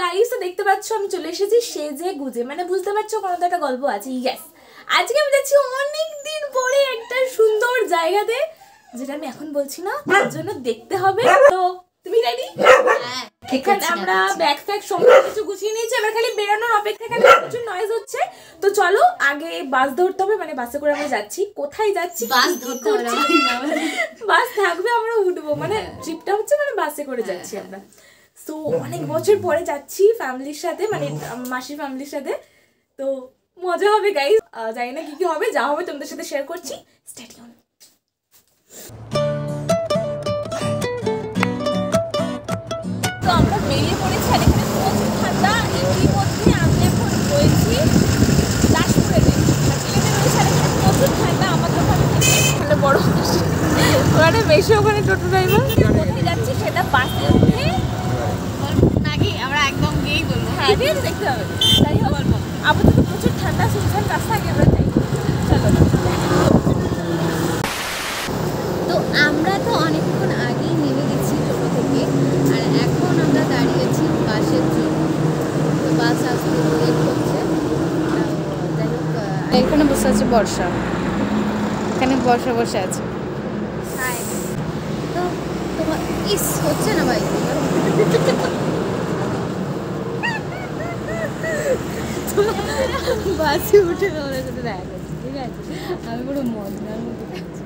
Guys তো দেখতে পাচ্ছ আমি চলে এসেছি সেজে গুজে, মানে বুঝতে পারছো কোনো তো একটা গল্প আছে। ইয়েস, আজকে আমি যাচ্ছি অনেক দিন পরে একটা সুন্দর জায়গাতে, যেটা আমি এখন বলছি না, তার জন্য দেখতে হবে। তো তুমি রেডি? এখানে আমরা ব্যাগ ফ্যাগ সমস্ত কিছু গুছিয়ে নিয়েছি, এবার খালি বেরোনোর অপেক্ষা, খালি প্রচুর নয়েজ হচ্ছে। তো চলো আগে বাস ধরতে হবে, মানে বাসে করে আমরা যাচ্ছি। কোথায় যাচ্ছি? বাস ধরতে হবে, বাস থাকবে আমরা উঠবো, মানে ট্রিপটা হচ্ছে মানে বাসে করে যাচ্ছি আমরা। তো অনেক বছর পরে যাচ্ছি ফ্যামিলির সাথে, মানে মাসির ফ্যামিলির সাথে। তো মজা হবে গাইস, জানি না কি কি হবে, যা হবে তোমাদের সাথে শেয়ার করছি। Stay tune. তো আমরা বেরিয়ে পড়েছি, আর এখানে প্রচুর ঠান্ডা। এরই মধ্যে আমি এখন রয়েছি দাসপুরে, রয়েছে, আর এখানে প্রচুর ঠান্ডা। আমার দোকান থেকে মানে বড় ওখানে বেশি, ওখানে টোটো ড্রাইভার। কোথায় যাচ্ছি সেটা বাসে উঠে নাকি আমরা একদম গিয়েই বলবো। হ্যাঁ ঠিক আছে, দেখতে হবে। তাই হোক, আপাতত প্রচুর ঠান্ডা, সুনসান রাস্তা, আগে আমরা যাই। চলো। তো আমরা তো অনেকক্ষণ আগেই নেমে গেছি টোটো থেকে, আর এখন আমরা দাঁড়িয়েছি বাসের জন্য। তো বাস আসতে লেট হচ্ছে। যাই হোক, এখানে বসে আছে বর্ষা, এখানে বর্ষা বসে আছে। তো তোমার ইস হচ্ছে না ভাই, বাসে উঠে ওদের সাথে দেখা করছি, ঠিক আছে? আমি পুরো মজনার মতো থাকছি।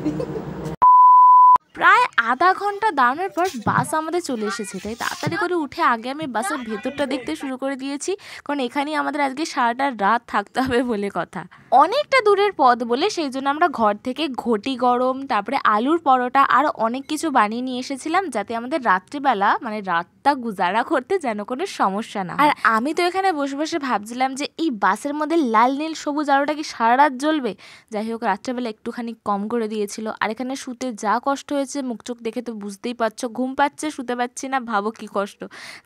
প্রায় আধা ঘন্টা দাঁড়ানোর পর বাস আমাদের চলে এসেছে, তাই তাড়াতাড়ি করে উঠে আগে আমি বাসের ভেতরটা দেখতে শুরু করে দিয়েছি, কারণ এখানেই আমাদের আজকে সারাটা রাত থাকতে হবে বলে কথা। অনেকটা দূরের পথ বলে সেই জন্য আমরা ঘর থেকে ঘটি গরম, তারপরে আলুর পরোটা আর অনেক কিছু বানিয়ে নিয়ে এসেছিলাম, যাতে আমাদের রাত্রিবেলা মানে রাতটা গুজারা করতে যেন কোনো সমস্যা না। আর আমি তো এখানে বসে বসে ভাবছিলাম যে এই বাসের মধ্যে লাল নীল সবুজ আলোটা কি সারা রাত জ্বলবে। যাই হোক, রাত্রেবেলা একটুখানি কম করে দিয়েছিল। আর এখানে শুতে যা কষ্ট হয়েছে, মুখ চোখ দেখে তো বুঝতেই পারছো, ঘুম পাচ্ছে, শুতে পারছি না, ভাবো কি কষ্ট।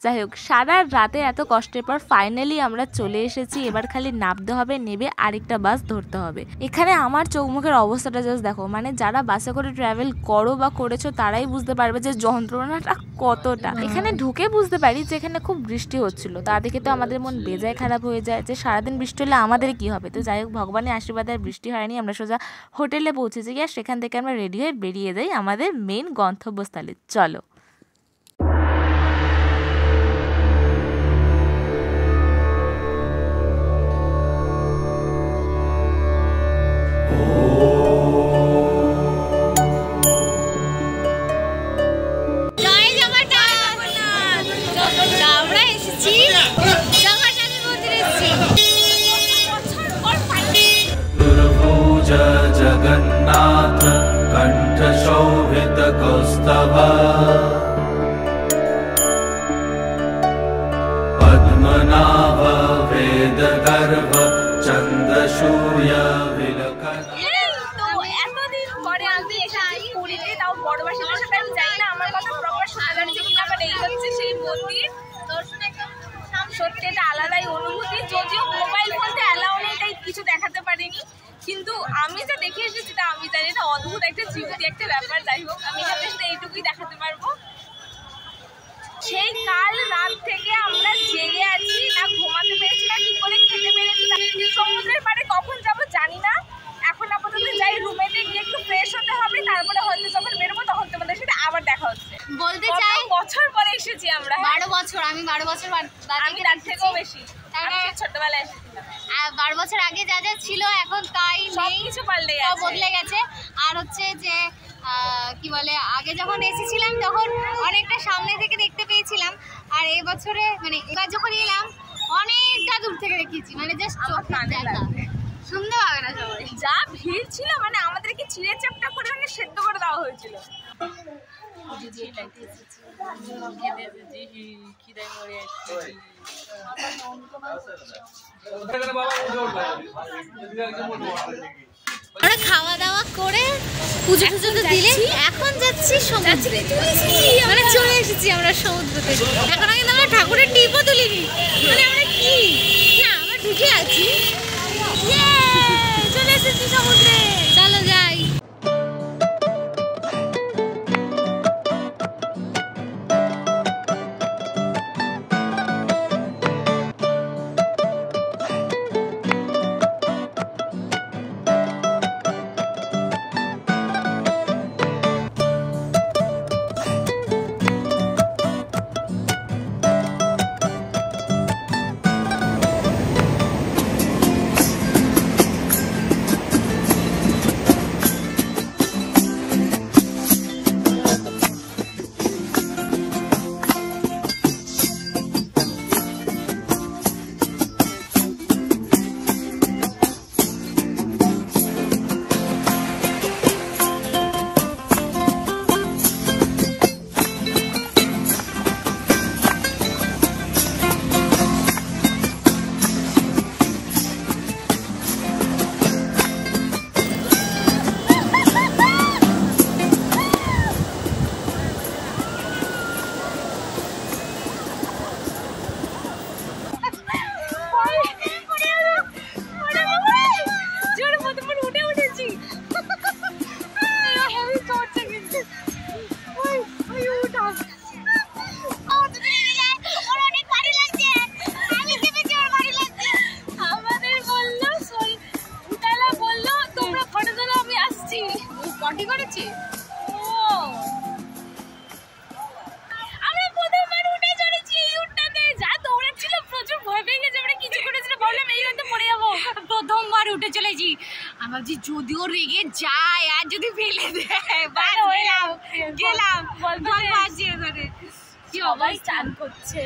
যাই হোক, সারা রাতে এত কষ্টের পর ফাইনালি আমরা চলে এসেছি। এবার খালি নামতে হবে, নেবে আরেকটা বাস ধরতে হবে। এখানে আমার চোখ মুখের অবস্থাটা জাস্ট দেখো, মানে যারা বাসে করে ট্রাভেল করো বা করেছো তারাই বুঝতে পারবে যে যন্ত্রণাটা কতটা। এখানে ঢুকে বুঝতে পারি যে এখানে খুব বৃষ্টি হচ্ছিল, তা দেখে তো আমাদের মন বেজায় খারাপ হয়ে যায় যে সারাদিন বৃষ্টি হলে আমাদের কি হবে। তো যাই হোক, ভগবানের আশীর্বাদে আর বৃষ্টি হয়নি। আমরা সোজা হোটেলে পৌঁছেছি, আর সেখান থেকে আমরা রেডি হয়ে বেরিয়ে যাই আমাদের মেন গন্তব্যস্থলে। চলো। जगन्नाथ कंठ शोभित कौस्तभ पद्मनाभ वेद गर्भ चंद्रसूर्य विलकन। তো এতদিন পরে আমি এসেছি পুরীতে, তাও বড় বাসের সাথে। আমি জানি না আমার কথা প্রপার শোনা যাচ্ছে কিনা, বাট এই হচ্ছে সেই মন্দির। দর্শনে সত্যি এটা আলাদাই অনুভূতি, যদিও মোবাইল ফোনতে অ্যালাউ নেই তাই কিছু দেখাতে পারিনি, কিন্তু আমি যা দেখে এসেছি তা আমি জানি এটা অদ্ভুত একটা জীবনী একটা ব্যাপার। যাই হোক, আমি এখানে শুধু এইটুকুই দেখাতে পারবো। সেই কাল রাত থেকে আমরা জেগে আছি, না ঘুমাতে পেরেছি না ঠিক করে খেতে পেরেছি। সমুদ্রের পাড়ে কখন যাবো জানি না, এখন আপাতত যাই, রুমেতে গিয়ে একটু ফ্রেশ হতে হবে, তারপরে হয়তো যখন বেরোবো তখন তোমাদের সাথে আবার দেখা হচ্ছে। বলতে চাই বছর পরে এসেছি আমরা। 12 বছর, আমি 12 বছর, আমি তার থেকেও বেশি, ছোটবেলায় এসেছিলাম। 12 বছর আগে যা যা ছিল এখন তাই নেই, কিছু পাল্টে সব বদলে গেছে। আর হচ্ছে যে কি বলে, আগে যখন এসেছিলাম তখন অনেকটা সামনে থেকে দেখতে পেয়েছিলাম, আর এই বছরে মানে এবার যখন এলাম অনেকটা দূর থেকে দেখেছি, মানে জাস্ট শুনতে পাবে না সবাই। যা ভিড় ছিল, মানে আমাদেরকে চিড়ে চ্যাপটা করে মানে সেদ্ধ করে দেওয়া হয়েছিল। আমরা খাওয়া দাওয়া করে পুজো টুজো দিলে এখন যাচ্ছি সমুদ্রে, মানে চলে এসেছি আমরা সমুদ্রতে। এখন কিন্তু আমরা ঠাকুরের টিপও তুলিনি, মানে আমরা কি না, আমরা ঢুকে আছি, চলে এসেছি সমুদ্রে। চলো যাই। আমার যে যদিও রেগে যায় আর যদি ফেলে দেয় গেলাম সবাই চান করছে